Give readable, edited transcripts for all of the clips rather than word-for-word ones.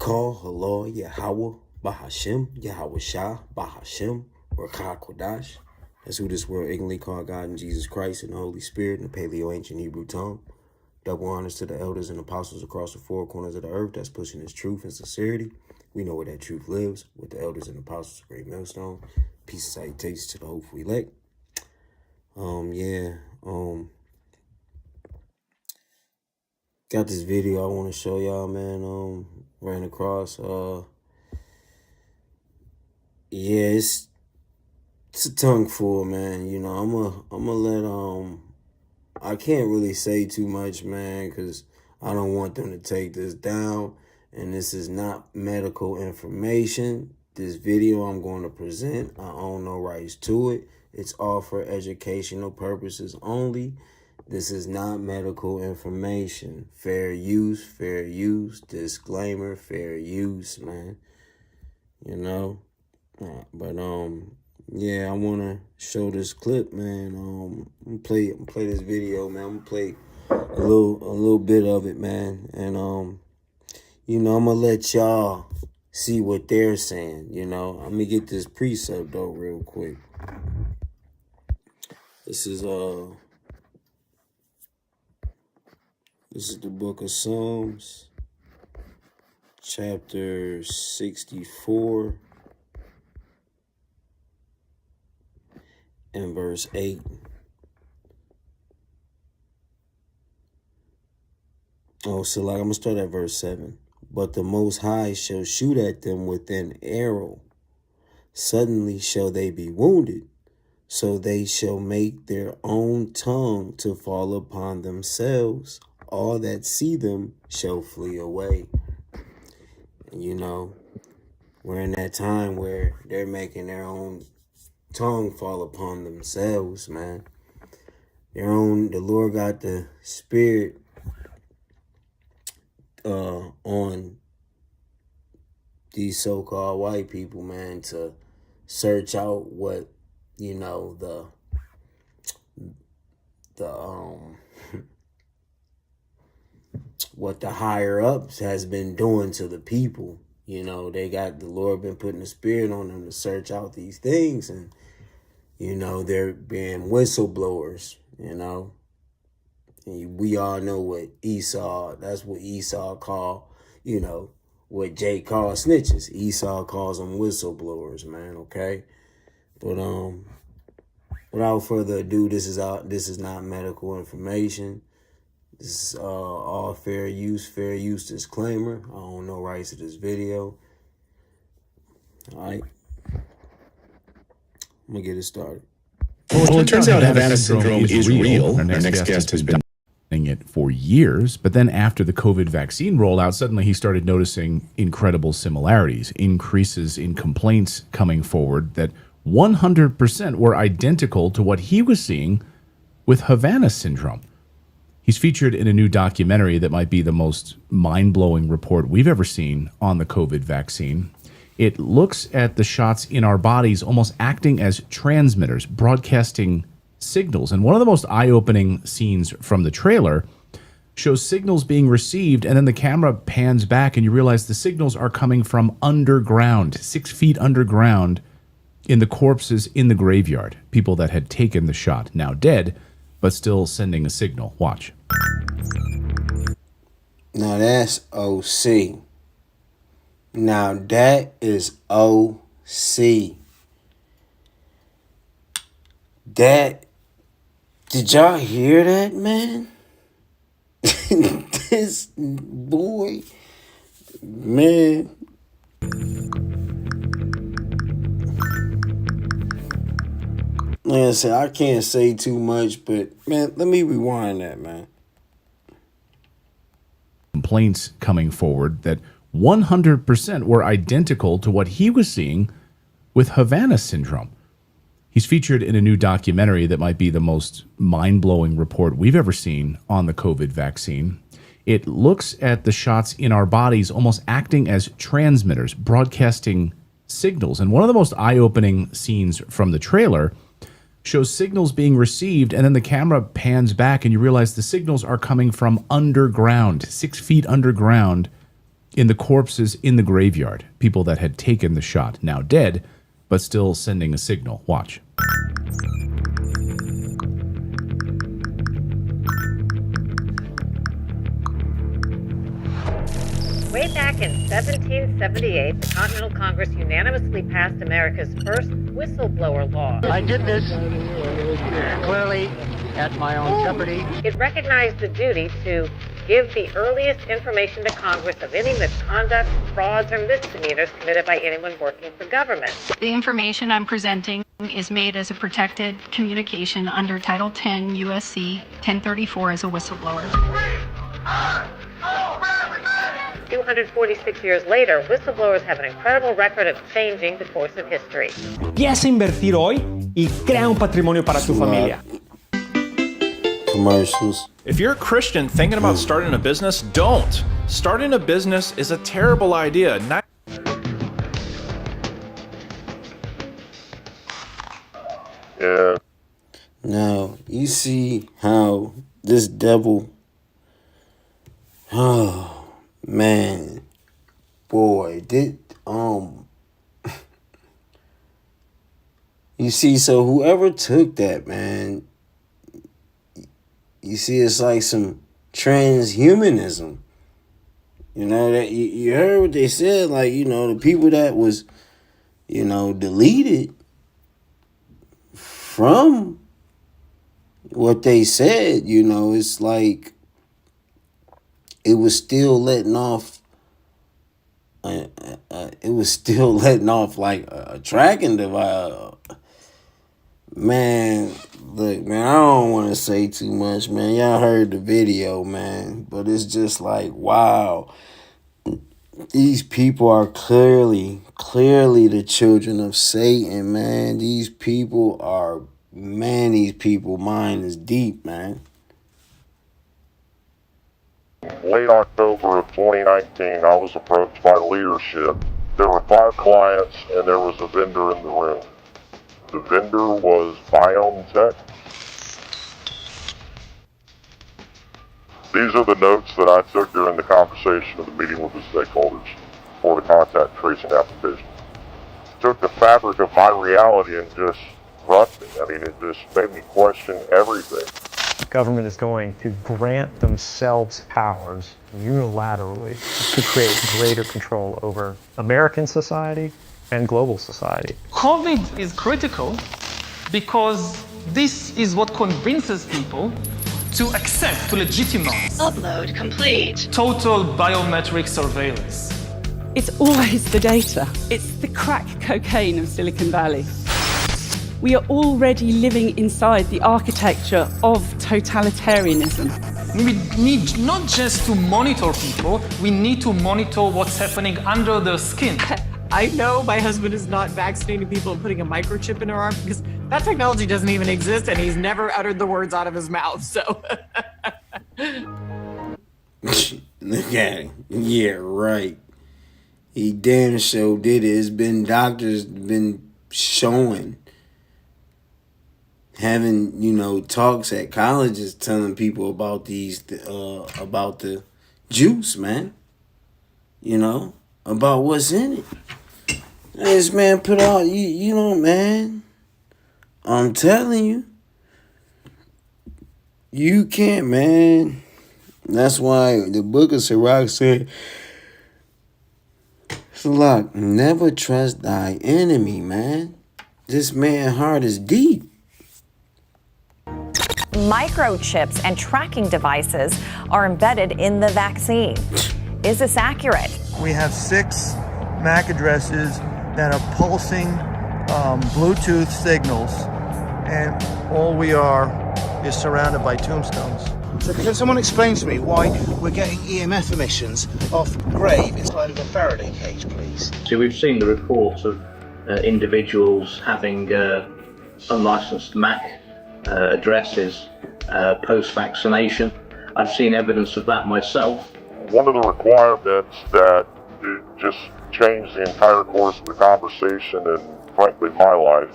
Call Halal Yahweh Bahashem Yahweh Shah Bahashem Rakah Kodash. That's who this world ignorantly call God and Jesus Christ and the Holy Spirit in the Paleo Ancient Hebrew tongue. Double honors to the elders and apostles across the four corners of the earth that's pushing this truth and sincerity. We know where that truth lives, with the elders and apostles of Great Millstone. Peace and salutations to the hopeful elect. Got this video I want to show y'all, man. Ran across. It's a tongue full, man. You know, I'm gonna let I can't really say too much, man, because I don't want them to take this down. And this is not medical information. This video I'm going to present, I own no rights to it. It's all for educational purposes only. This is not medical information. Fair use, disclaimer, fair use, man. You know? Yeah, I want to show this clip, man. I'm gonna play this video, man. I'm gonna play a little bit of it, man. And you know, I'm gonna let y'all see what they're saying, you know. I'm gonna get this precept though real quick. This is the book of Psalms, chapter 64 and verse 8. I'm gonna start at verse 7. But the Most High shall shoot at them with an arrow. Suddenly shall they be wounded. So they shall make their own tongue to fall upon themselves. All that see them shall flee away. And you know, we're in that time where they're making their own tongue fall upon themselves, man. The Lord got the spirit on these so-called white people, man, to search out what, you know, what the higher ups has been doing to the people. You know, the Lord been putting the spirit on them to search out these things, and you know, they're being whistleblowers, you know. And we all know what that's what Esau called, you know, what Jake calls snitches. Esau calls them whistleblowers, man, okay? But without further ado, this is not medical information. This is all fair use disclaimer. I own no rights to this video. All right. I'm gonna get it started. Well, it turns out Havana syndrome is real. Our next guest has been it for years, but then after the COVID vaccine rollout, suddenly he started noticing incredible similarities, increases in complaints coming forward that 100% were identical to what he was seeing with Havana syndrome. He's featured in a new documentary that might be the most mind-blowing report we've ever seen on the COVID vaccine. It looks at the shots in our bodies almost acting as transmitters, broadcasting signals. And one of the most eye-opening scenes from the trailer shows signals being received, and then the camera pans back and you realize the signals are coming from underground, 6 feet underground, in the corpses in the graveyard. People that had taken the shot, now dead, but still sending a signal. Watch. Now that's OC. Now that is OC. Did y'all hear that, man? This boy, man. Like I said, I can't say too much, but man, let me rewind that, man. Complaints coming forward that 100% were identical to what he was seeing with Havana syndrome. He's featured in a new documentary that might be the most mind-blowing report we've ever seen on the COVID vaccine. It looks at the shots in our bodies almost acting as transmitters, broadcasting signals. And one of the most eye-opening scenes from the trailer shows signals being received, and then the camera pans back and you realize the signals are coming from underground, 6 feet underground, in the corpses in the graveyard, people that had taken the shot, now dead, but still sending a signal. Watch. Way back in 1778, the Continental Congress unanimously passed America's first whistleblower law. I did this clearly at my own jeopardy. It recognized the duty to give the earliest information to Congress of any misconduct, frauds, or misdemeanors committed by anyone working for government. The information I'm presenting is made as a protected communication under Title 10 USC 1034 as a whistleblower. 246 years later, whistleblowers have an incredible record of changing the course of history. Empieza a invertir hoy y crea un patrimonio para tu familia. Commercials. If you're a Christian thinking about starting a business, don't. Starting a business is a terrible idea. Yeah. Now, you see how this devil, oh man, boy, you see, so whoever took that, man, you see, it's like some transhumanism. You know, that you heard what they said, like, you know, the people that was, you know, deleted from what they said, you know, it's like it was still letting off like a tracking device. Man, look, man, I don't want to say too much, man. Y'all heard the video, man, but it's just like, wow. These people are clearly the children of Satan, man. These people mind is deep, man. Late October of 2019, I was approached by leadership. There were 5 clients and there was a vendor in the room. The vendor was BioNTech. These are the notes that I took during the conversation of the meeting with the stakeholders for the contact tracing application. It took the fabric of my reality and just rushed me. I mean, it just made me question everything. The government is going to grant themselves powers unilaterally to create greater control over American society and global society. COVID is critical because this is what convinces people to accept, to legitimize Upload complete. total biometric surveillance. It's always the data. It's the crack cocaine of Silicon Valley. We are already living inside the architecture of totalitarianism. We need not just to monitor people, we need to monitor what's happening under their skin. I know my husband is not vaccinating people and putting a microchip in their arm because that technology doesn't even exist and he's never uttered the words out of his mouth, so. Look at him. Yeah, right. He damn sure did it. It's been doctors been showing, having, you know, talks at colleges telling people about these, about the juice, man. You know, about what's in it. This man put out, you know, man, I'm telling you, you can't, man. That's why the book of Sirach said, Sirach, never trust thy enemy, man. This man's heart is deep. Microchips and tracking devices are embedded in the vaccine. Is this accurate? We have 6 MAC addresses that are pulsing Bluetooth signals, and all we are is surrounded by tombstones. So can someone explain to me why we're getting EMF emissions off a grave inside of a Faraday cage, please? So we've seen the reports of individuals having unlicensed MAC addresses post-vaccination. I've seen evidence of that myself. One of the requirements that it just changed the entire course of the conversation and frankly my life,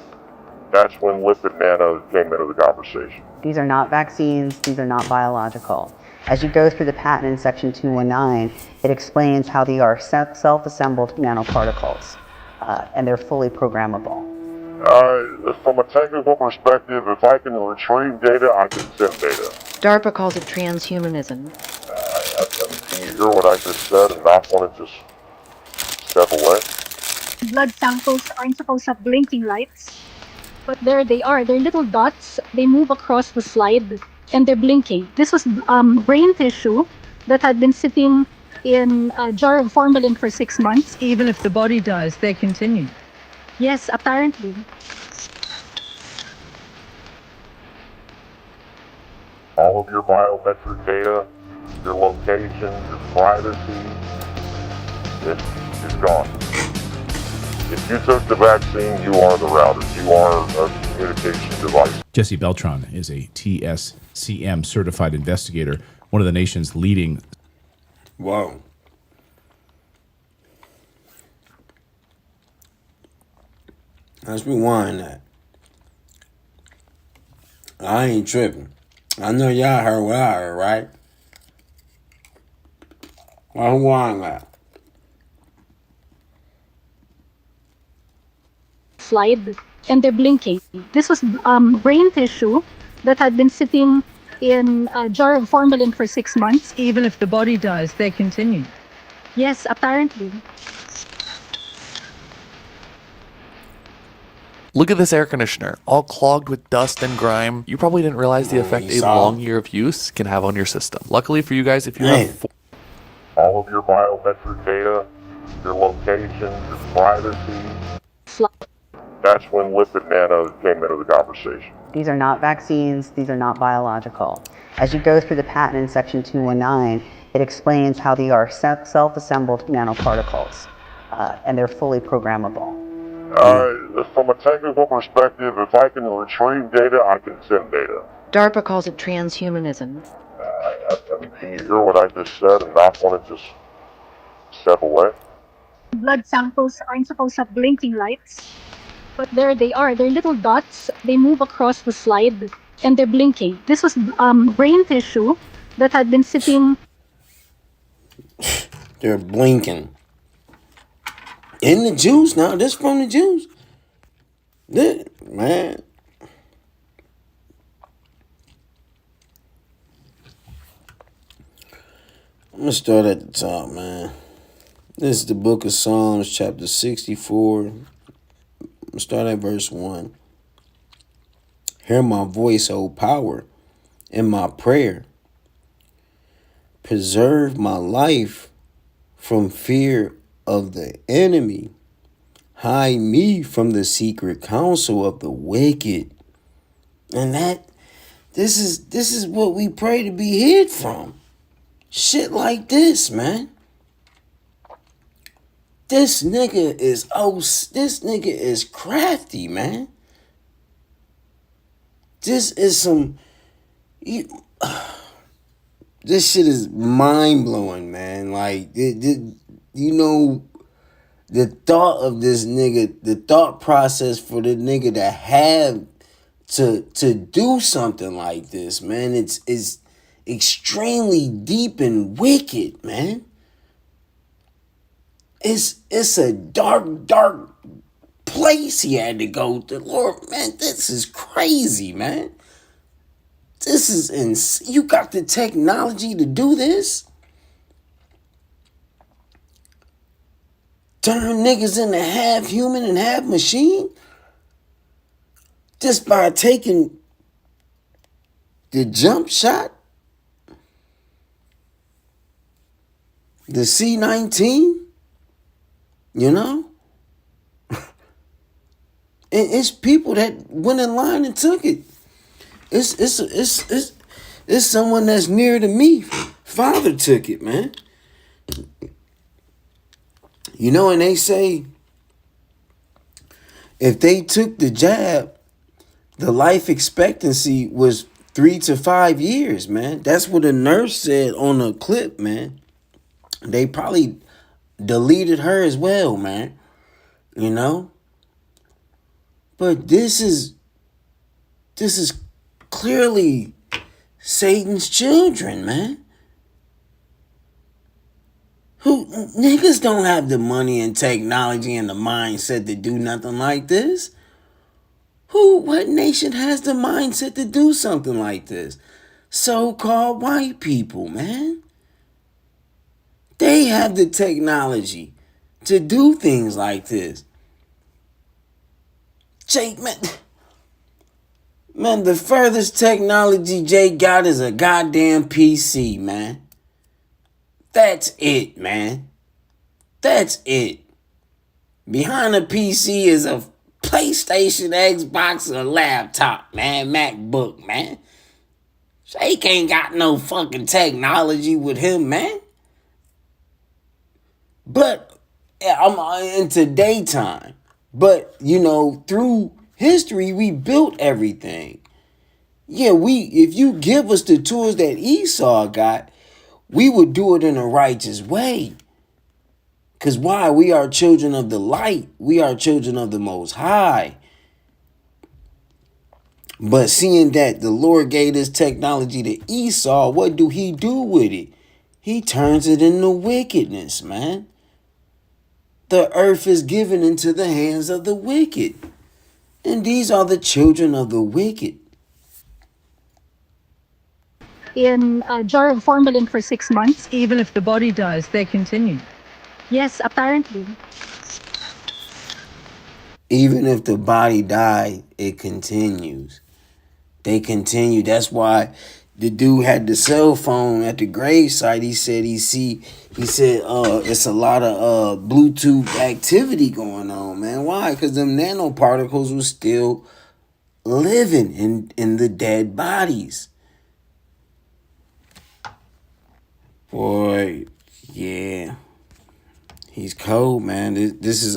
that's when lipid nano came into the conversation. These are not vaccines, these are not biological. As you go through the patent in section 219, it explains how they are self-assembled nanoparticles, and they're fully programmable. From a technical perspective, if I can retrieve data, I can send data. DARPA calls it transhumanism. Can you hear what I just said and not want to just step away? Blood samples aren't supposed to have blinking lights, but there they are. They're little dots. They move across the slide, and they're blinking. This was brain tissue that had been sitting in a jar of formalin for 6 months. Even if the body dies, they continue. Yes, apparently. All of your biometric data, your location, your privacy, it's gone. If you took the vaccine, you are the router. You are a communication device. Jesse Beltran is a TSCM certified investigator, one of the nation's leading. Whoa. Let's rewind that. I ain't tripping. I know y'all heard what I heard, right? Well, rewind that. Slide, and they're blinking. This was brain tissue that had been sitting in a jar of formalin for 6 months. Even if the body dies, they continue. Yes, apparently. Look at this air conditioner, all clogged with dust and grime. You probably didn't realize the effect a long year of use can have on your system. Luckily for you guys, if you have all of your biometric data, your location, your privacy, that's when lipid nano came into the conversation. These are not vaccines. These are not biological. As you go through the patent in section 219, it explains how they are self-assembled nanoparticles, and they're fully programmable. From a technical perspective, if I can retrieve data, I can send data. DARPA calls it transhumanism. Can you hear what I just said and not want to just step away? Blood samples aren't supposed to have blinking lights, but there they are. They're little dots. They move across the slide, and they're blinking. This was brain tissue that had been sitting. They're blinking. In the juice now. This from the juice. This, man. I'm going to start at the top, man. This is the book of Psalms, chapter 64. I'm going to start at verse 1. Hear my voice, O power, in my prayer. Preserve my life from fear of the enemy. Hide me from the secret counsel of the wicked. And this is what we pray to be hid from. Shit like this, man. This nigga is crafty, man. This is some this shit is mind-blowing, man. Like, you know, the thought of this nigga, the thought process for the nigga to have to do something like this, man, it's extremely deep and wicked, man. It's a dark place he had to go to. Lord, man, this is crazy, man. This is insane. You got the technology to do this? Turn niggas into half human and half machine? Just by taking the jump shot? The C-19? You know? It's people that went in line and took it. It's someone that's near to me. Father took it, man. You know, and they say if they took the jab, the life expectancy was 3 to 5 years, man. That's what a nurse said on a clip, man. They probably deleted her as well, man. You know? But this is clearly Satan's children, man. Who niggas don't have the money and technology and the mindset to do nothing like this? What nation has the mindset to do something like this? So-called white people, man. They have the technology to do things like this. Jake, man, the furthest technology Jake got is a goddamn PC, man. That's it, man. That's it. Behind a PC is a PlayStation, Xbox, or laptop, man. MacBook, man. Jake ain't got no fucking technology with him, man. But I'm into daytime. But, through history, we built everything. Yeah, if you give us the tools that Esau got, we would do it in a righteous way. Because why? We are children of the light. We are children of the Most High. But seeing that the Lord gave this technology to Esau, what do he do with it? He turns it into wickedness, man. The earth is given into the hands of the wicked. And these are the children of the wicked. In a jar of formalin for 6 months. Even if the body dies, they continue. Yes, apparently. Even if the body died, it continues. They continue. That's why the dude had the cell phone at the gravesite. He said it's a lot of Bluetooth activity going on, man. Why? Because them nanoparticles were still living in the dead bodies. Boy, yeah. He's cold, man. This is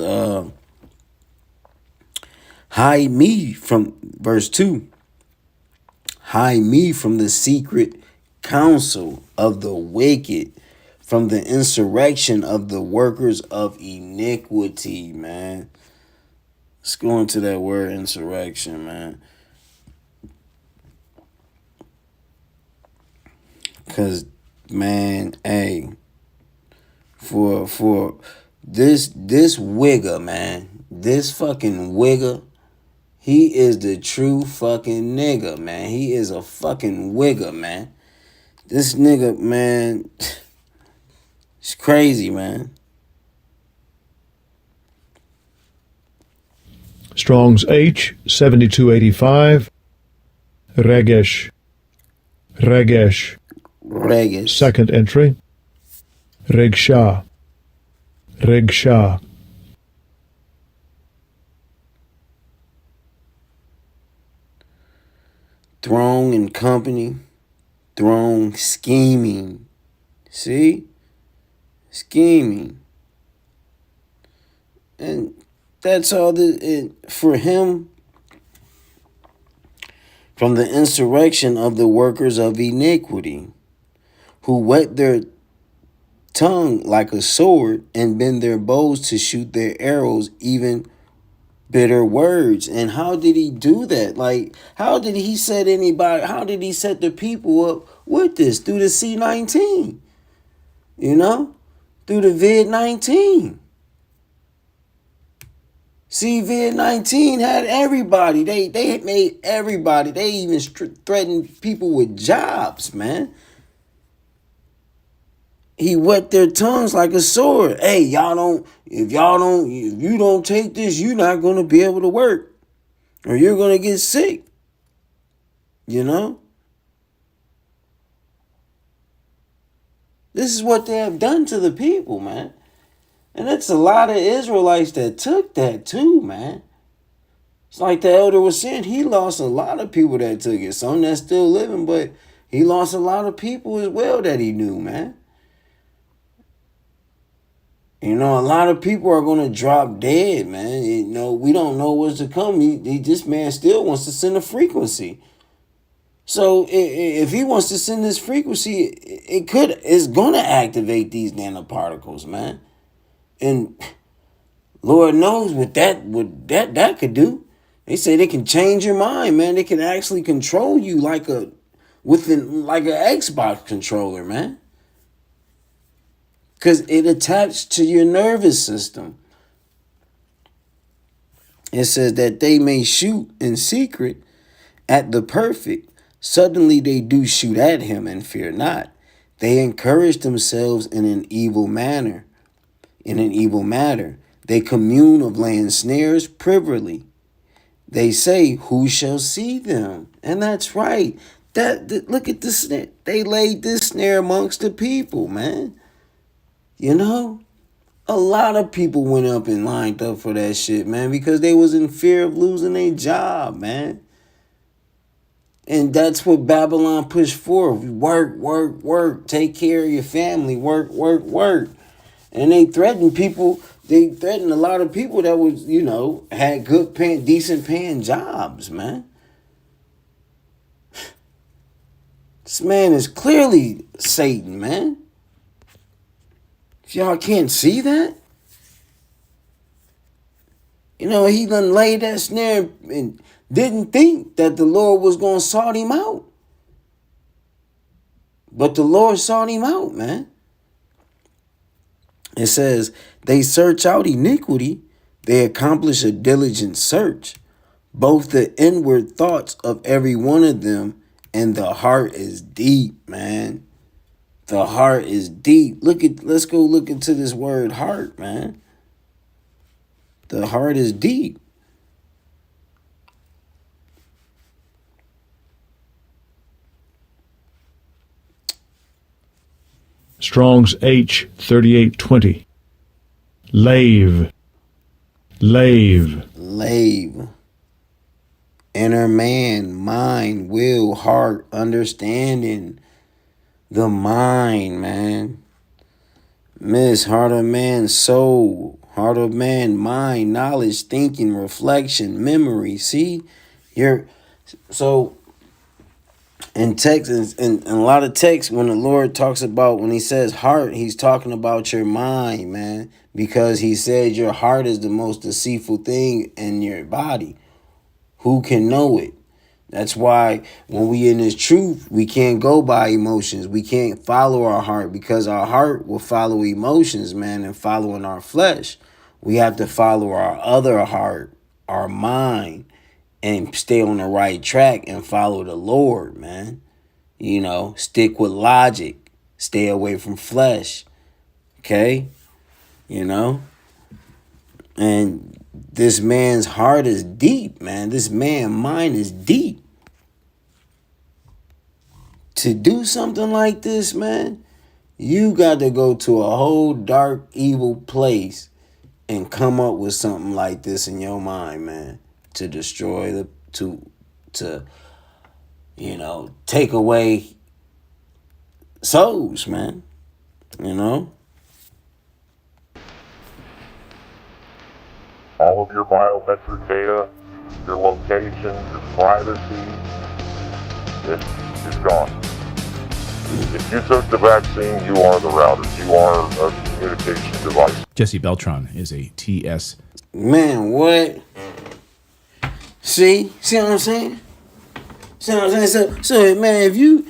hide me from verse 2. Hide me from the secret counsel of the wicked, from the insurrection of the workers of iniquity, man. Let's go into that word insurrection, man. Cause, man, hey, for this wigger, man, this fucking wigger, he is the true fucking nigga, man. He is a fucking wigger, man. This nigga, man, it's crazy, man. Strong's H 7285. Regesh. Second entry. Rigsha. Throne and company. Throne scheming. See? Scheming. And that's all for him. From the insurrection of the workers of iniquity, who whet their tongue like a sword and bend their bows to shoot their arrows, even bitter words. And how did he do that? Like, how did he set the people up with this? Through the C-19, through the Vid-19. See, Vid-19 had everybody. They made everybody. They even threatened people with jobs, man. He whet their tongues like a sword. Hey, if you don't take this, you're not going to be able to work. Or you're going to get sick. This is what they have done to the people, man. And it's a lot of Israelites that took that too, man. It's like the elder was saying, he lost a lot of people that took it. Some that's still living, but he lost a lot of people as well that he knew, man. A lot of people are going to drop dead, man. We don't know what's to come. This man still wants to send a frequency. So if he wants to send this frequency, it's going to activate these nanoparticles, man. And Lord knows what that could do. They say they can change your mind, man. They can actually control you like an Xbox controller, man. because it attached to your nervous system. It says that they may shoot in secret at the perfect. Suddenly they do shoot at him and fear not. They encourage themselves in an evil manner. They commune of laying snares privily. They say, who shall see them? And that's right. Look at this snare. They laid this snare amongst the people, man. You know? A lot of people went up and lined up for that shit, man, because they was in fear of losing their job, man. And that's what Babylon pushed for. Work, work, work. Take care of your family. Work, work, work. And they threatened people. They threatened a lot of people that was, you know, had good paying, decent paying jobs, man. This man is clearly Satan, man. If y'all can't see that, you know, he done laid that snare and didn't think that the Lord was going to sort him out. But the Lord sought him out, man. It says, they search out iniquity. They accomplish a diligent search. Both the inward thoughts of every one of them and the heart is deep, man. The heart is deep. Let's go look into this word heart, man. The heart is deep. Strong's H 3820. Lave. Inner man, mind, will, heart, understanding. The mind, man. Heart of man, soul. Heart of man, mind, knowledge, thinking, reflection, memory. See? So in text, in a lot of texts, when the Lord talks about, when he says heart, he's talking about your mind, man. Because he said your heart is the most deceitful thing in your body. Who can know it? That's why when we in this truth, we can't go by emotions. We can't follow our heart because our heart will follow emotions, man, and following our flesh. We have to follow our other heart, our mind, and stay on the right track and follow the Lord, man. You know, stick with logic. Stay away from flesh. Okay? You know? And this man's heart is deep, man. This man's mind is deep. To do something like this, man, you got to go to a whole dark, evil place and come up with something like this in your mind, man, to destroy to you know, take away souls, man. You know? All of your biometric data, your location, your privacy, it's gone. If you took the vaccine, you are the router. You are a communication device. Jesse Beltran is a TS. Man, what? See what I'm saying? See what I'm saying? So man, if you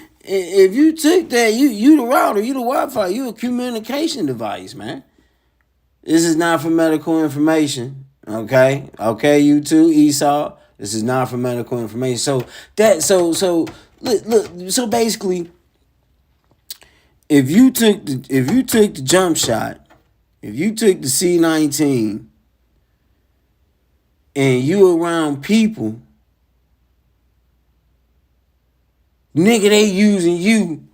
took that, you the router, you the Wi-Fi, you a communication device, man. This is not for medical information. Okay, you too, Esau. This is not for medical information. So basically, if you took the jump shot, if you took the C-19, and you around people, nigga, they using you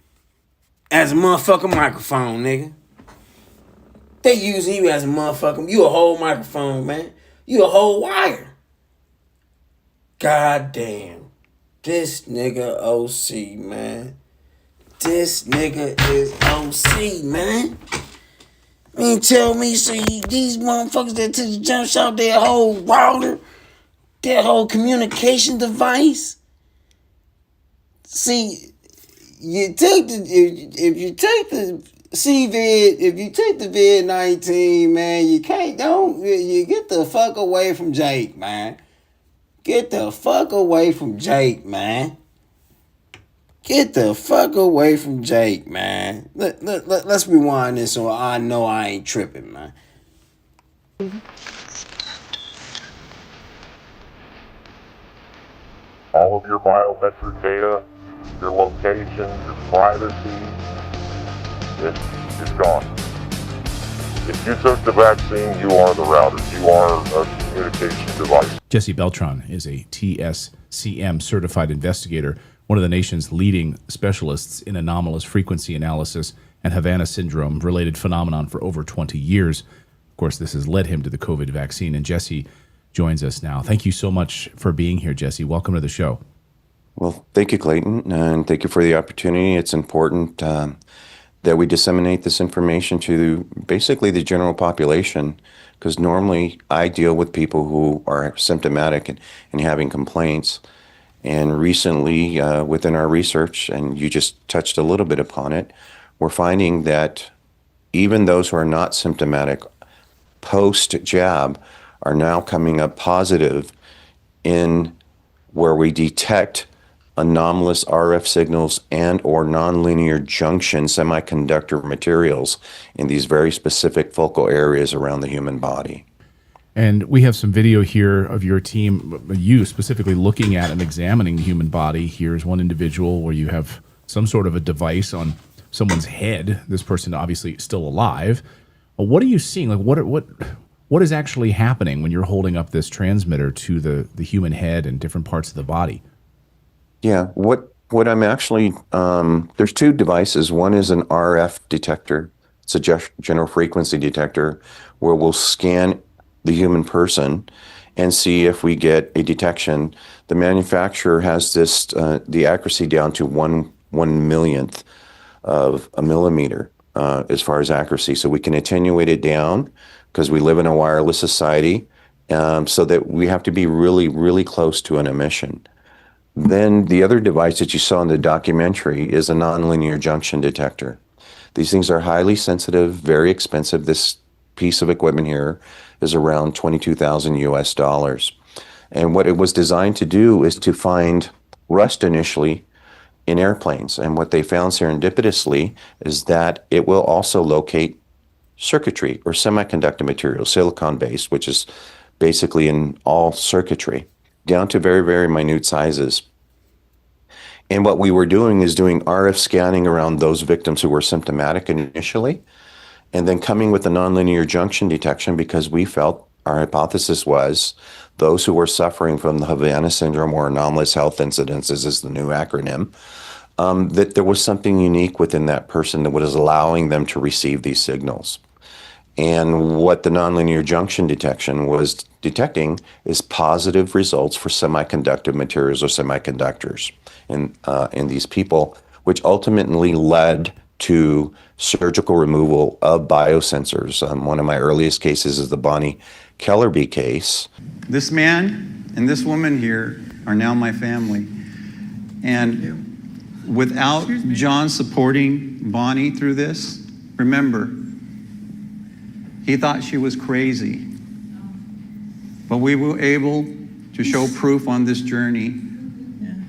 as a motherfucking microphone, nigga. They using you as a motherfucking, you a whole microphone, man. You a whole wire. God damn. This nigga OC, man. This nigga is OC, man. You tell me, so these motherfuckers that took the jump shot, their whole router, their whole communication device. See, you take if you take the CVID, if you take the VID-19, man, you get the fuck away from Jake, man. Get the fuck away from Jake, man. Get the fuck away from Jake, man. Let's rewind this so I know I ain't tripping, man. All of your biometric data, your location, your privacy, it's gone. If you took the vaccine, you are the router. You are a communication device. Jesse Beltran is a TSCM certified investigator, one of the nation's leading specialists in anomalous frequency analysis and Havana syndrome related phenomenon for over 20 years. Of course, this has led him to the COVID vaccine, and Jesse joins us now. Thank you so much for being here, Jesse. Welcome to the show. Well, thank you, Clayton, and thank you for the opportunity. It's important that we disseminate this information to basically the general population, because normally I deal with people who are symptomatic and having complaints. And recently, within our research, and you just touched a little bit upon it, we're finding that even those who are not symptomatic post-jab are now coming up positive in where we detect anomalous RF signals and or nonlinear junction semiconductor materials in these very specific focal areas around the human body. And we have some video here of your team, you specifically looking at and examining the human body. Here's one individual where you have some sort of a device on someone's head. This person obviously still alive. What are you seeing? Like what is actually happening when you're holding up this transmitter to the human head and different parts of the body? Yeah, what I'm actually, there's two devices. One is an RF detector. It's a general frequency detector where we'll scan the human person and see if we get a detection. The manufacturer has this, the accuracy down to one millionth of a millimeter as far as accuracy. So we can attenuate it down because we live in a wireless society, so that we have to be really, really close to an emission. Then the other device that you saw in the documentary is a nonlinear junction detector. These things are highly sensitive, very expensive. This piece of equipment here is around $22,000 US. And what it was designed to do is to find rust initially in airplanes. And what they found serendipitously is that it will also locate circuitry or semiconductor material, silicon-based, which is basically in all circuitry, down to very, very minute sizes. And what we were doing is doing RF scanning around those victims who were symptomatic initially, and then coming with a nonlinear junction detection because we felt, our hypothesis was, those who were suffering from the Havana syndrome or anomalous health incidences is the new acronym, that there was something unique within that person that was allowing them to receive these signals. And what the nonlinear junction detection was detecting is positive results for semiconductor materials or semiconductors in these people, which ultimately led to surgical removal of biosensors. One of my earliest cases is the Bonnie Kellerby case. This man and this woman here are now my family. And without John supporting Bonnie through this, remember, he thought she was crazy. But we were able to show proof on this journey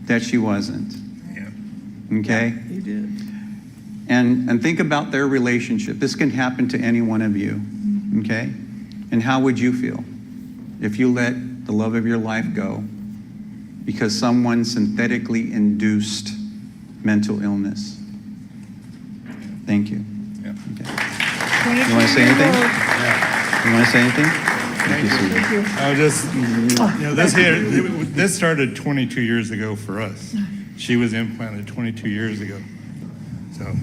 that she wasn't. Okay? He did. And think about their relationship. This can happen to any one of you. Okay? And how would you feel if you let the love of your life go because someone synthetically induced mental illness? Thank you. Okay. You want to say anything? You want to say anything? Thank you. I'll just, this started 22 years ago for us. She was implanted 22 years ago. So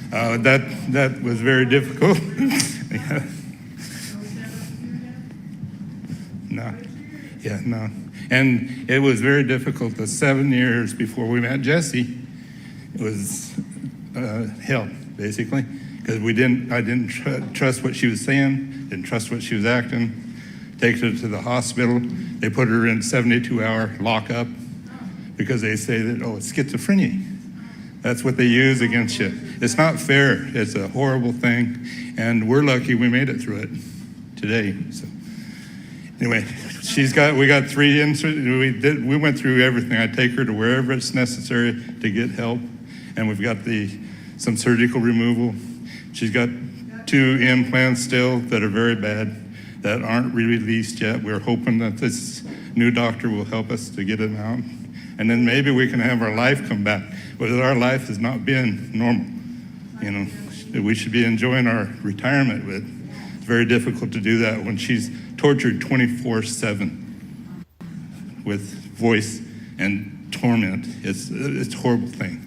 that was very difficult. No. And it was very difficult. The 7 years before we met Jesse, it was hell, basically. Because I didn't trust what she was saying, didn't trust what she was acting. Take her to the hospital. They put her in 72-hour lockup because they say that, it's schizophrenia. That's what they use against you. It's not fair. It's a horrible thing. And we're lucky we made it through it today. So anyway, we got 3 we went through everything. I take her to wherever it's necessary to get help. And we've got some surgical removal. She's got 2 implants still that are very bad, that aren't released yet. We're hoping that this new doctor will help us to get it out. And then maybe we can have our life come back. But our life has not been normal. You know, we should be enjoying our retirement, but it's very difficult to do that when she's tortured 24/7 with voice and torment. It's a horrible thing.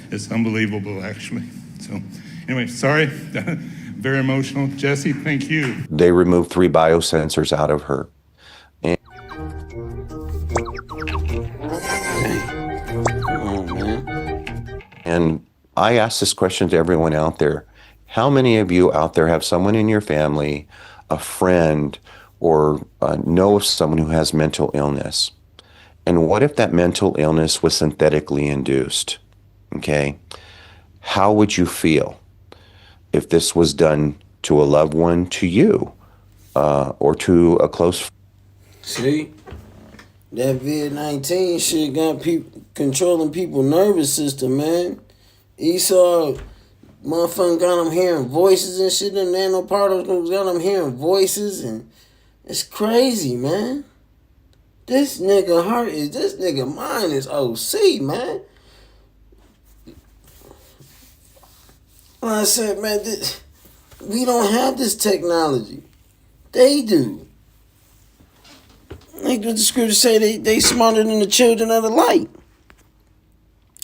It's unbelievable, actually. So anyway, sorry, very emotional. Jesse, thank you. They removed 3 biosensors out of her. And I ask this question to everyone out there. How many of you out there have someone in your family, a friend, or know of someone who has mental illness? And what if that mental illness was synthetically induced? Okay. How would you feel if this was done to a loved one, to you, or to a close friend? See? That COVID-19 shit got people controlling people's nervous system, man. Esau, motherfucker, got them hearing voices and shit. And nanoparticles got them hearing voices, and it's crazy, man. This nigga mind is OC, man. Like I said, man, we don't have this technology. They do. Like the scripture say, they smarter than the children of the light.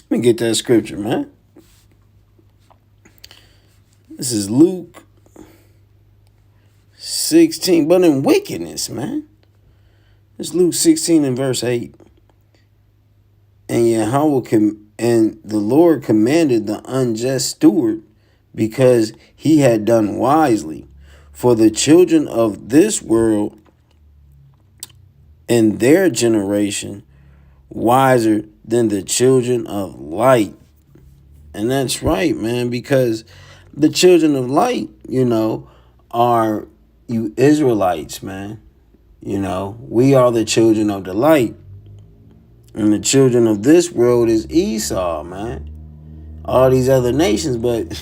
Let me get that scripture, man. This is Luke 16, but in wickedness, man. It's Luke 16 and verse 8. And and the Lord commanded the unjust steward, because he had done wisely. For the children of this world and their generation wiser than the children of light. And that's right, man, because the children of light, are you Israelites, man. We are the children of the light. And the children of this world is Esau, man. All these other nations, but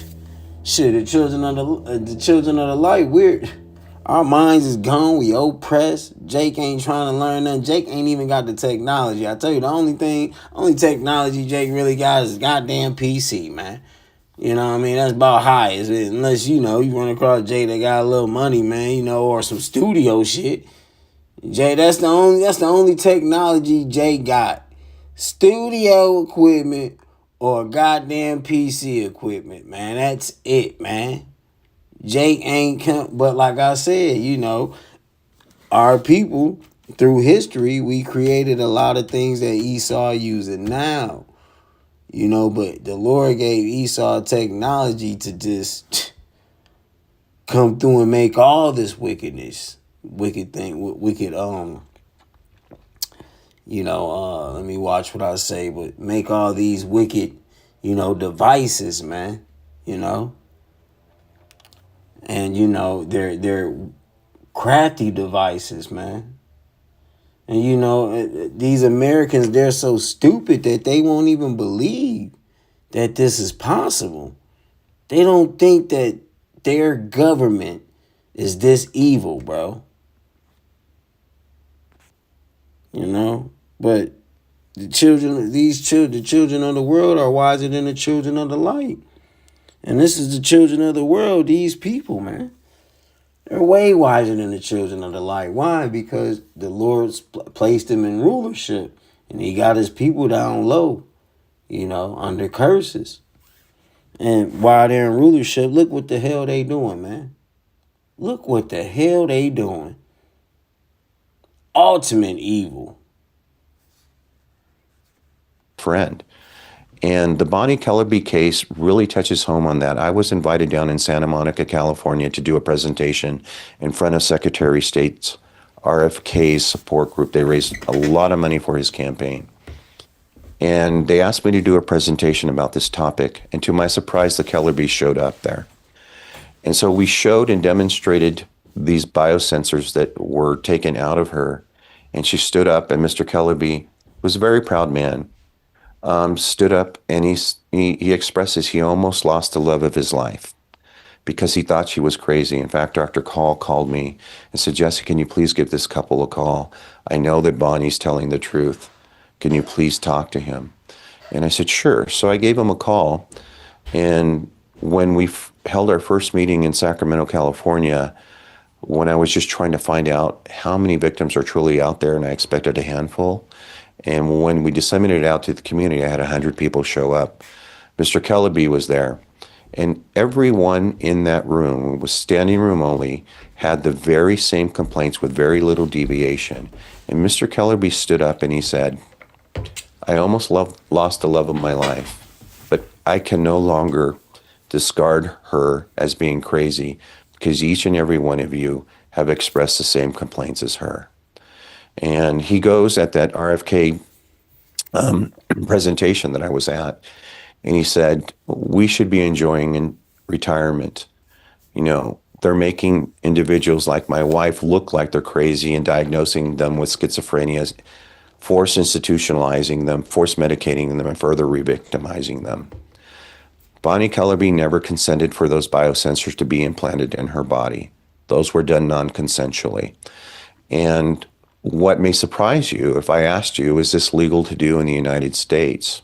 shit, the children of the light, our minds is gone. We oppressed. Jake ain't trying to learn nothing. Jake ain't even got the technology. I tell you, the only technology Jake really got is goddamn PC, man. You know what I mean? That's about high. Unless, you run across Jay that got a little money, man, or some studio shit. Jay, that's the only technology Jay got. Studio equipment or goddamn PC equipment, man. That's it, man. Jake ain't come, but like I said, our people, through history, we created a lot of things that Esau using now. But the Lord gave Esau technology to just come through and make all this wickedness, let me watch what I say, but make all these wicked, devices, man, and, they're crafty devices, man. And, these Americans, they're so stupid that they won't even believe that this is possible. They don't think that their government is this evil, bro. But the children of the world are wiser than the children of the light. And this is the children of the world, these people, man. They're way wiser than the children of the light. Why? Because the Lord's placed them in rulership. And he got his people down low, under curses. And while they're in rulership, look what the hell they doing, man. Look what the hell they doing. Ultimate evil. Friend. And the Bonnie Kellerby case really touches home on that. I was invited down in Santa Monica, California to do a presentation in front of Secretary of State's RFK's support group. They raised a lot of money for his campaign. And they asked me to do a presentation about this topic. And to my surprise, the Kellerbys showed up there. And so we showed and demonstrated these biosensors that were taken out of her. And she stood up, and Mr. Kellerby was a very proud man, stood up, and he expresses he almost lost the love of his life because he thought she was crazy. In fact, Dr. Call called me and said, Jesse, can you please give this couple a call? I know that Bonnie's telling the truth. Can you please talk to him? And I said, sure. So I gave him a call. And when we held our first meeting in Sacramento, California, when I was just trying to find out how many victims are truly out there, and I expected a handful, and when we disseminated it out to the community, I had 100 people show up. Mr. Kellerby was there. And everyone in that room, it was standing room only, had the very same complaints with very little deviation. And Mr. Kellerby stood up and he said, I almost lost the love of my life, but I can no longer discard her as being crazy because each and every one of you have expressed the same complaints as her. And he goes at that RFK presentation that I was at, and he said, we should be enjoying in retirement. You know, they're making individuals like my wife look like they're crazy and diagnosing them with schizophrenia, force institutionalizing them, force medicating them, and further re-victimizing them. Bonnie Kellerby never consented for those biosensors to be implanted in her body. Those were done non-consensually. And what may surprise you, if I asked you, is this legal to do in the United States?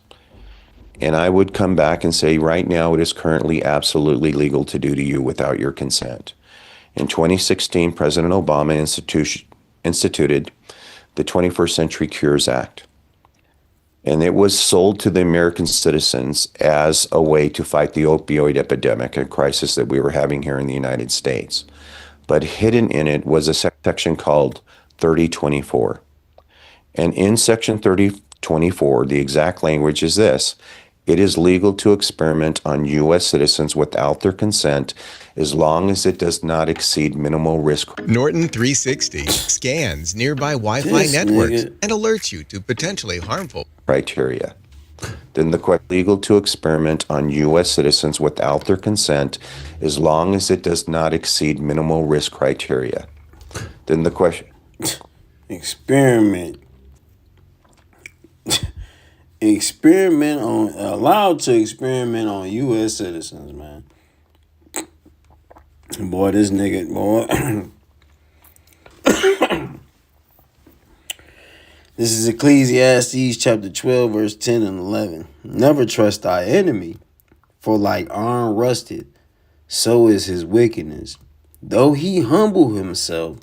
And I would come back and say, right now, it is currently absolutely legal to do to you without your consent. In 2016, President Obama instituted the 21st Century Cures Act. And it was sold to the American citizens as a way to fight the opioid epidemic and crisis that we were having here in the United States. But hidden in it was a section called 3024. And in section 3024, the exact language is this: it is legal to experiment on U.S. citizens without their consent as long as it does not exceed minimal risk. Norton 360 scans nearby Wi-Fi networks and alerts you to potentially harmful criteria. Then the question, legal to experiment on U.S. citizens without their consent as long as it does not exceed minimal risk criteria. Then the question, experiment on, allowed to experiment on U.S. citizens, man. Boy, this nigga, boy. This is Ecclesiastes chapter 12, verse 10 and 11. Never trust thy enemy, for like iron rusted, so is his wickedness. Though he humble himself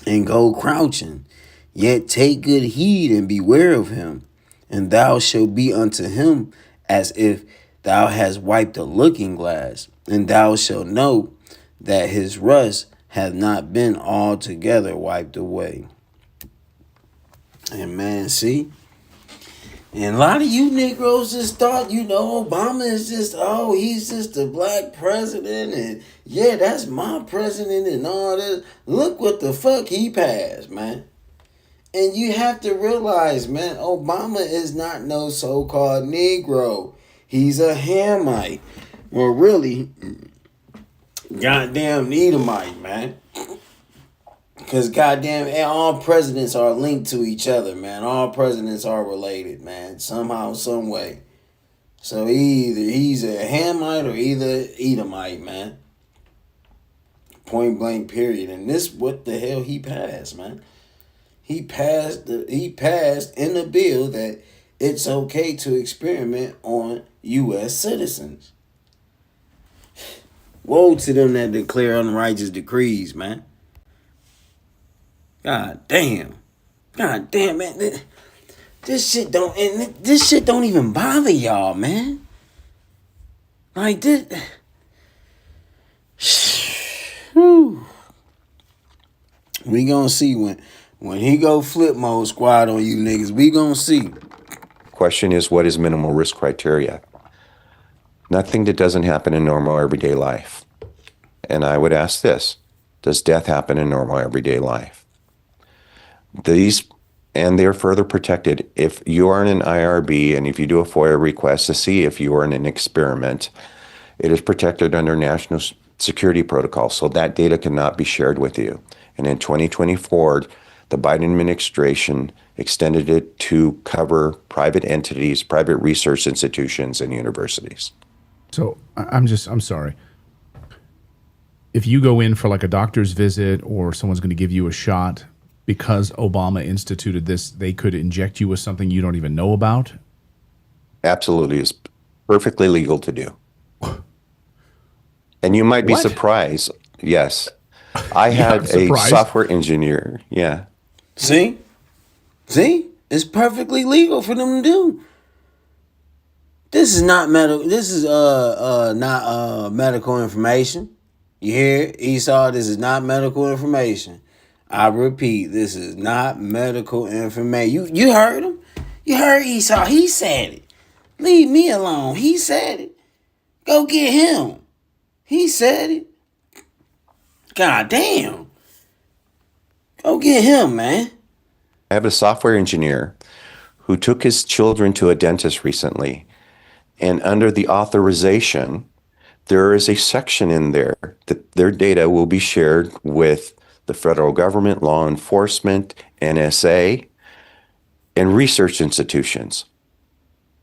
and go crouching, yet take good heed and beware of him. And thou shalt be unto him as if thou hast wiped a looking glass, and thou shalt know that his rust hath not been altogether wiped away. And man, see? And a lot of you Negroes just thought, you know, Obama is just, oh, he's just a black president, and yeah, that's my president and all this. Look what the fuck he passed, man. And you have to realize, man, Obama is not no so-called Negro. He's a Hamite. Well, really, goddamn Edomite, man. Because goddamn, all presidents are linked to each other, man. All presidents are related, man. Somehow, some way. So either he's a Hamite or either Edomite, man. Point blank, period. And this, what the hell he passed, man. He passed in the bill that it's okay to experiment on U.S. citizens. Woe to them that declare unrighteous decrees, man. God damn, man. This shit don't even bother y'all, man. Like this. Whew. We gonna see when he go flip mode squad on you niggas. We gonna see. Question is, what is minimal risk criteria? Nothing that doesn't happen in normal everyday life. And I would ask this: does death happen in normal everyday life? And they're further protected. If you are in an IRB and if you do a FOIA request to see if you are in an experiment, it is protected under National security protocol, so that data cannot be shared with you. And in 2024, the Biden administration extended it to cover private entities, private research institutions, and universities. So I'm sorry. If you go in for like a doctor's visit or someone's going to give you a shot, because Obama instituted this, they could inject you with something you don't even know about? Absolutely. It's perfectly legal to do. And you might be surprised. Yes. I had a software engineer. Yeah. See? It's perfectly legal for them to do. This is not medical. This is not medical information. You hear, Esau? This is not medical information. I repeat, this is not medical information. You heard him. You heard Esau. He said it. Leave me alone. He said it. Go get him. He said it. God damn. Go get him, man. I have a software engineer who took his children to a dentist recently, and under the authorization, there is a section in there that their data will be shared with the federal government, law enforcement, NSA, and research institutions.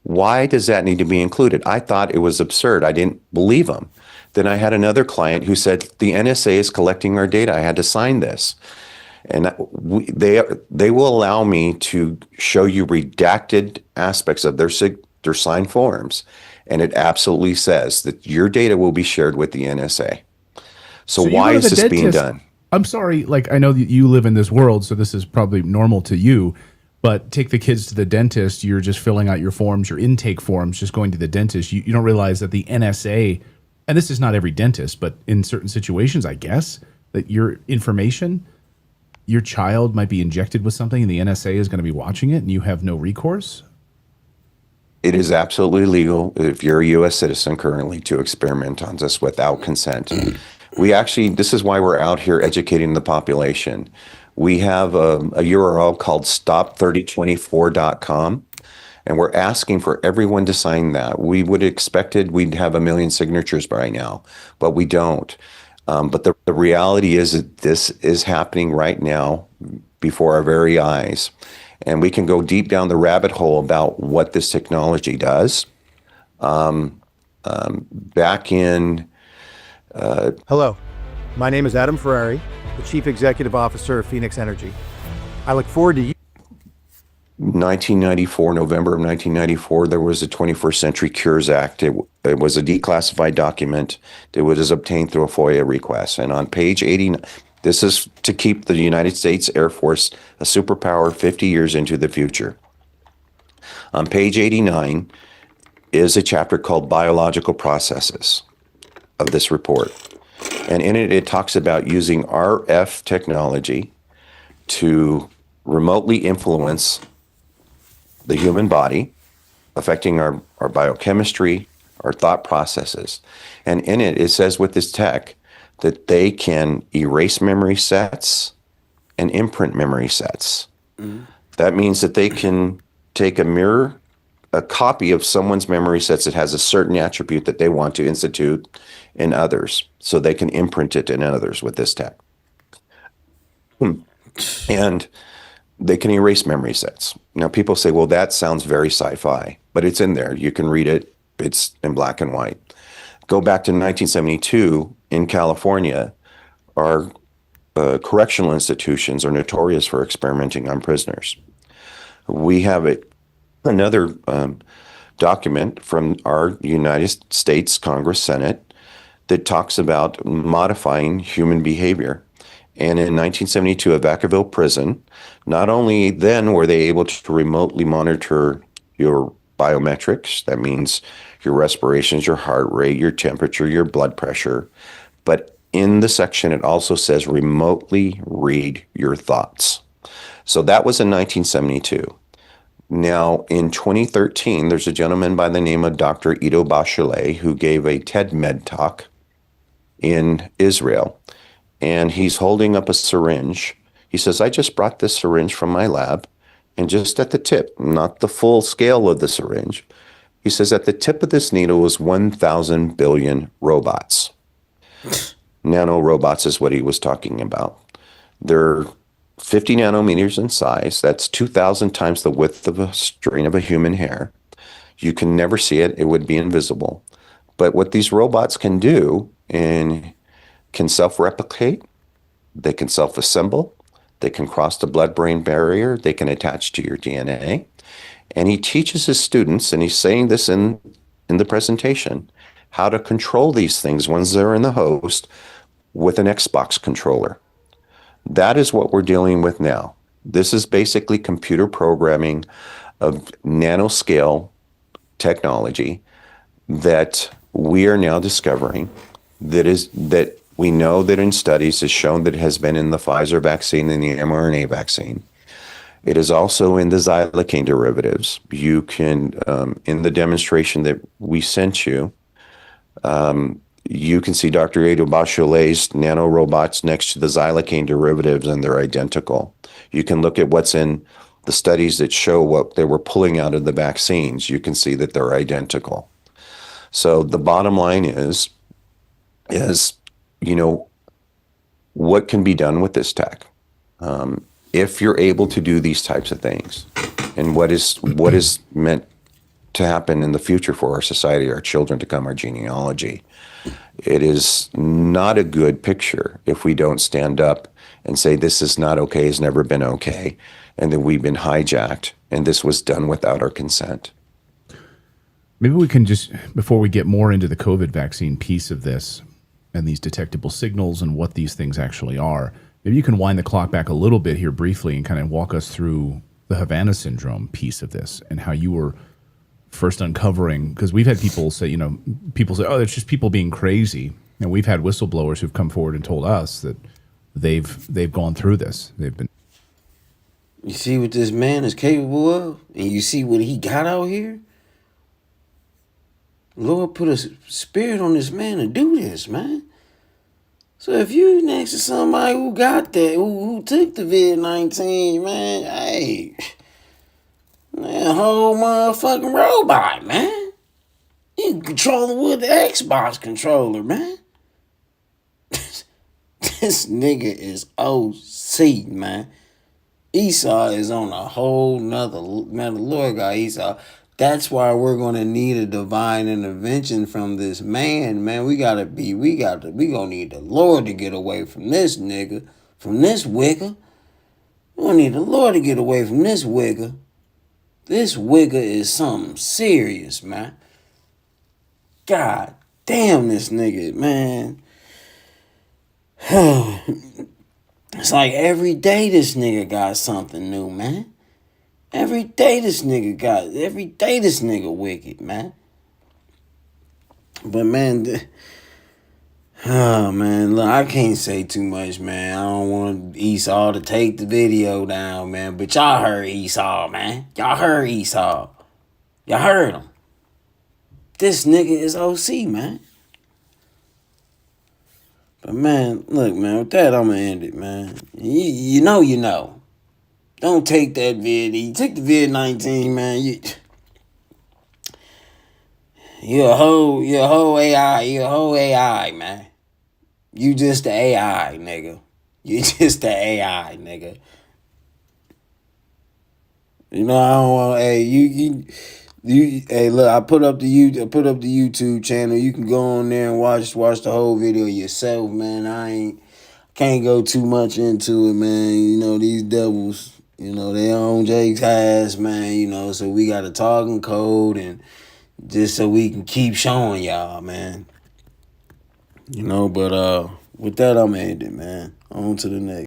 Why does that need to be included? I thought it was absurd. I didn't believe them. Then I had another client who said, the NSA is collecting our data. I had to sign this. And they will allow me to show you redacted aspects of their signed forms. And it absolutely says that your data will be shared with the NSA. So why is this being done? I'm sorry, like I know that you live in this world, so this is probably normal to you, but take the kids to the dentist, you're just filling out your forms, your intake forms, just going to the dentist. You don't realize that the NSA, and this is not every dentist, but in certain situations, I guess, that your information, your child might be injected with something and the NSA is going to be watching it and you have no recourse? It is absolutely legal if you're a U.S. citizen currently to experiment on this without consent. This is why we're out here educating the population. We have a URL called stop3024.com, and we're asking for everyone to sign that. We would have expected we'd have 1 million signatures by now, but we don't. But the reality is that this is happening right now before our very eyes. And we can go deep down the rabbit hole about what this technology does. Back in... Hello, my name is Adam Ferrari, the Chief Executive Officer of Phoenix Energy. I look forward to you. 1994, November of 1994, there was a 21st Century Cures Act. It was a declassified document. It was obtained through a FOIA request. And on page 89, this is to keep the United States Air Force a superpower 50 years into the future. On page 89 is a chapter called Biological Processes of this report. And in it, it talks about using RF technology to remotely influence the human body, affecting our biochemistry, our thought processes. And in it, it says with this tech that they can erase memory sets and imprint memory sets. Mm-hmm. That means that they can take a copy of someone's memory sets that has a certain attribute that they want to institute in others, so they can imprint it in others with this tech. And they can erase memory sets. Now, people say, well, that sounds very sci-fi, but it's in there. You can read it. It's in black and white. Go back to 1972 in California. Our correctional institutions are notorious for experimenting on prisoners. We have another document from our United States Congress Senate that talks about modifying human behavior. And in 1972 at Vacaville Prison, not only then were they able to remotely monitor your biometrics, that means your respirations, your heart rate, your temperature, your blood pressure, but in the section it also says remotely read your thoughts. So that was in 1972. Now, in 2013, there's a gentleman by the name of Dr. Ido Bachelet who gave a TED Med talk in Israel. And he's holding up a syringe. He says, I just brought this syringe from my lab, and just at the tip, not the full scale of the syringe, he says at the tip of this needle was 1,000 billion robots. nanorobots is what he was talking about. They're 50 nanometers in size. That's 2,000 times the width of a strain of a human hair. You can never see it. It would be invisible. But what these robots can do and can self-replicate, they can self-assemble, they can cross the blood-brain barrier, they can attach to your DNA. And he teaches his students, and he's saying this in the presentation, how to control these things once they're in the host with an Xbox controller. That is what we're dealing with now. This is basically computer programming of nanoscale technology that we are now discovering, that we know that in studies has shown that it has been in the Pfizer vaccine and the mRNA vaccine. It is also in the xylocaine derivatives. You can, in the demonstration that we sent you, you can see Dr. Edo Bachelet's nanorobots next to the xylocaine derivatives, and they're identical. You can look at what's in the studies that show what they were pulling out of the vaccines. You can see that they're identical. So the bottom line is, you know, what can be done with this tech? If you're able to do these types of things, and what is meant to happen in the future for our society, our children to come, our genealogy, it is not a good picture if we don't stand up and say this is not okay, has never been okay, and that we've been hijacked, and this was done without our consent. Maybe we can just, before we get more into the COVID vaccine piece of this and these detectable signals and what these things actually are, maybe you can wind the clock back a little bit here briefly and kind of walk us through the Havana syndrome piece of this and how you were first uncovering, because we've had people say, you know, oh, it's just people being crazy. And we've had whistleblowers who've come forward and told us that they've gone through this. They've been. You see what this man is capable of? And you see what he got out here? Lord put a spirit on this man to do this, man. So if you next to somebody who got that, who took the COVID-19, man, hey, man, whole motherfucking robot, man. You can control it with the Xbox controller, man. This nigga is OC, man. Esau is on a whole nother, man, the Lord God, Esau. That's why we're going to need a divine intervention from this man, man. We gonna need the Lord to get away from this nigga, from this wigger. We gonna need the Lord to get away from this wigger. This wigger is something serious, man. God damn this nigga, man. It's like every day this nigga got something new, man. Every day this nigga wicked, man. But man, oh man, look, I can't say too much, man. I don't want Esau to take the video down, man. But y'all heard Esau, man. Y'all heard Esau. Y'all heard him. This nigga is OC, man. But man, look, man, with that, I'm gonna end it, man. You know. Don't take that vid. You take the vid-19, man. You're a whole AI, man. You just the AI, nigga. You just the AI, nigga. You know, I don't want. Hey, hey, look. I put up the YouTube channel. You can go on there and watch the whole video yourself, man. Can't go too much into it, man. You know, these devils. You know, they own Jake's ass, man, you know, so we got to talk in code and just so we can keep showing y'all, man. You know, but with that, I'm ending, man. On to the next.